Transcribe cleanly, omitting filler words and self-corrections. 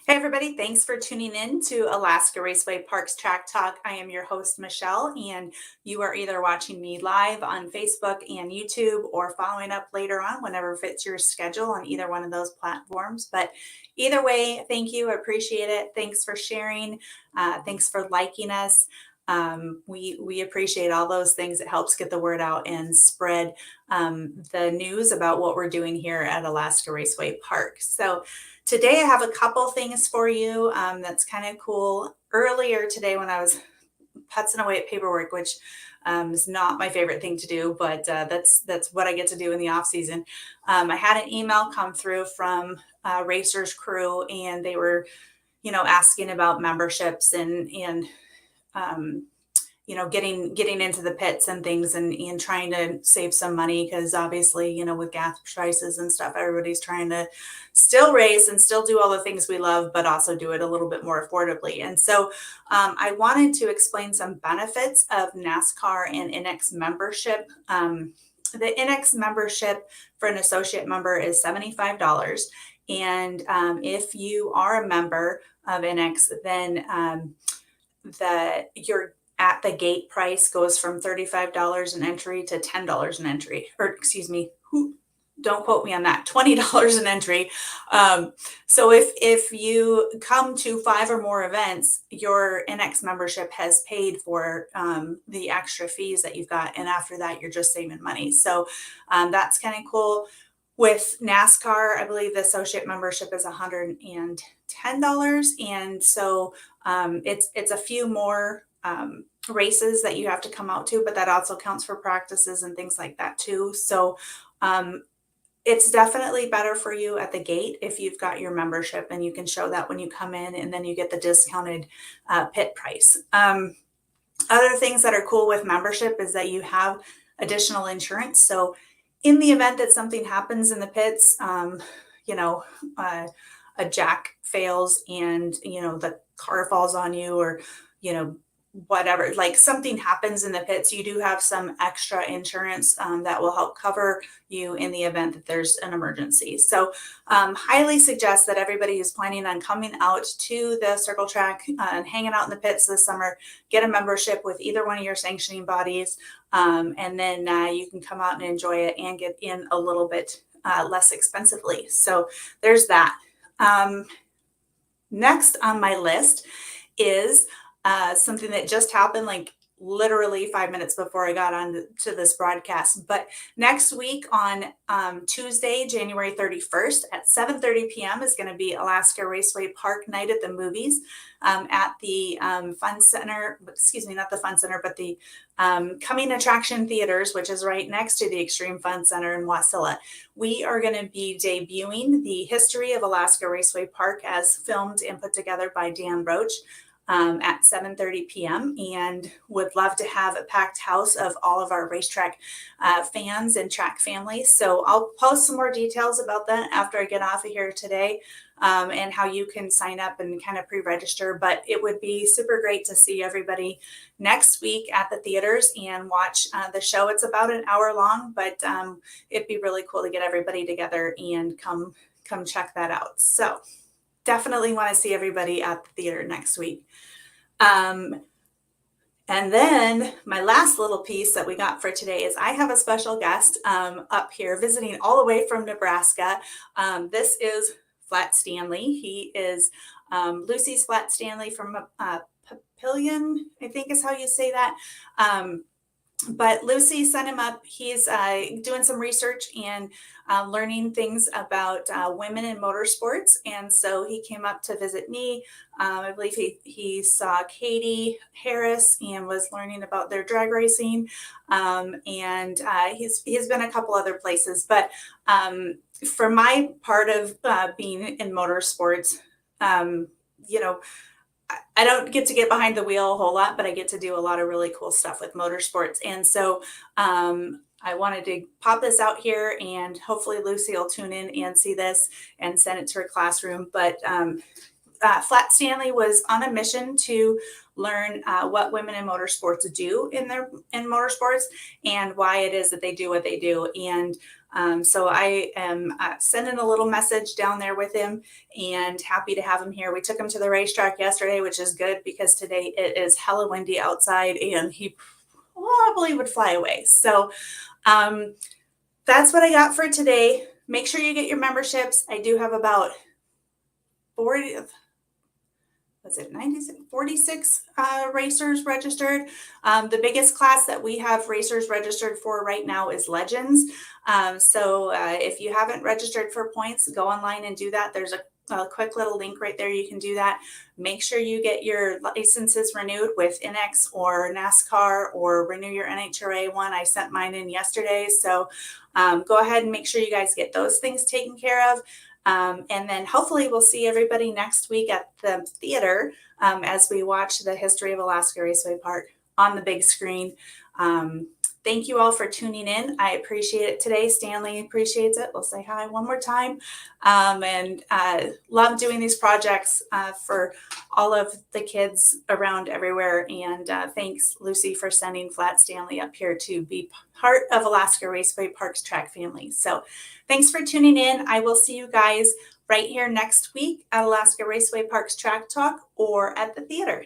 Hey, everybody. Thanks for tuning in to Alaska Raceway Parks Track Talk. I am your host, Michelle, and you are either watching me live on Facebook and YouTube or following up later on whenever fits your schedule on either one of those platforms. But either way, thank you. I appreciate it. Thanks for sharing. Thanks for liking us. We appreciate all those things. It helps get the word out and spread the news about what we're doing here at Alaska Raceway Park. So today I have a couple things for you that's kind of cool. Earlier today when I was putzing away at paperwork, which is not my favorite thing to do, but that's what I get to do in the off season. I had an email come through from Racers Crew, and they were, asking about memberships and um, getting into the pits and things and trying to save some money because obviously, with gas prices and stuff, everybody's trying to still race and still do all the things we love, but also do it a little bit more affordably. And so I wanted to explain some benefits of NASCAR and NX membership. The NX membership for an associate member is $75. And if you are a member of NX, then your at the gate price goes from $35 an entry to $10 an entry, or excuse me, don't quote me on that, $20 an entry. So if you come to 5 or more events, your NX membership has paid for the extra fees that you've got. And after that, you're just saving money. So that's kind of cool. With NASCAR, I believe the associate membership is $110. And so it's a few more races that you have to come out to, but that also counts for practices and things like that too. So it's definitely better for you at the gate if you've got your membership, and you can show that when you come in, and then you get the discounted pit price. Other things that are cool with membership is that you have additional insurance. So in the event that something happens in the pits, a jack fails and, the car falls on you, or, whatever, like something happens in the pits, you do have some extra insurance that will help cover you in the event that there's an emergency. So highly suggest that everybody who's planning on coming out to the circle track and hanging out in the pits this summer, get a membership with either one of your sanctioning bodies. And then you can come out and enjoy it and get in a little bit less expensively. So there's that. Next on my list is something that just happened like literally 5 minutes before I got on to this broadcast. But next week on Tuesday, January 31st at 7:30 p.m. is going to be Alaska Raceway Park Night at the Movies at the Fun Center. Excuse me, not the Fun Center, but the Coming Attraction Theaters, which is right next to the Extreme Fun Center in Wasilla. We are going to be debuting the history of Alaska Raceway Park as filmed and put together by Dan Roach at 7:30 p.m. and would love to have a packed house of all of our racetrack fans and track families. So I'll post some more details about that after I get off of here today, and how you can sign up and kind of pre-register. But it would be super great to see everybody next week at the theaters and watch the show. It's about an hour long, but it'd be really cool to get everybody together and come check that out. So definitely want to see everybody at the theater next week. And then my last little piece that we got for today is I have a special guest up here visiting all the way from Nebraska. This is Flat Stanley. He is Lucy's Flat Stanley from Papillion, I think is how you say that. But Lucy sent him up. He's doing some research and learning things about women in motorsports. And so he came up to visit me. I believe he saw Katie Harris and was learning about their drag racing. And he's been a couple other places. But for my part of being in motorsports, I don't get to get behind the wheel a whole lot, but I get to do a lot of really cool stuff with motorsports. And so I wanted to pop this out here, and hopefully Lucy will tune in and see this and send it to her classroom. But Flat Stanley was on a mission to learn what women in motorsports do in motorsports and why it is that they do what they do. And So I am sending a little message down there with him and happy to have him here. We took him to the racetrack yesterday, which is good because today it is hella windy outside and he probably would fly away. So that's what I got for today. Make sure you get your memberships. I do have about 40, was it 96, 46 racers registered. The biggest class that we have racers registered for right now is Legends. So if you haven't registered for points, go online and do that. There's a quick little link right there. You can do that. Make sure you get your licenses renewed with NX or NASCAR, or renew your NHRA one. I sent mine in yesterday. So go ahead and make sure you guys get those things taken care of. And then hopefully we'll see everybody next week at the theater as we watch the history of Alaska Raceway Park on the big screen. Thank you all for tuning in. I appreciate it today. Stanley appreciates it. We'll say hi one more time. And love doing these projects for all of the kids around everywhere. And thanks, Lucy, for sending Flat Stanley up here to be part of Alaska Raceway Park's track family. So thanks for tuning in. I will see you guys right here next week at Alaska Raceway Park's Track Talk or at the theater.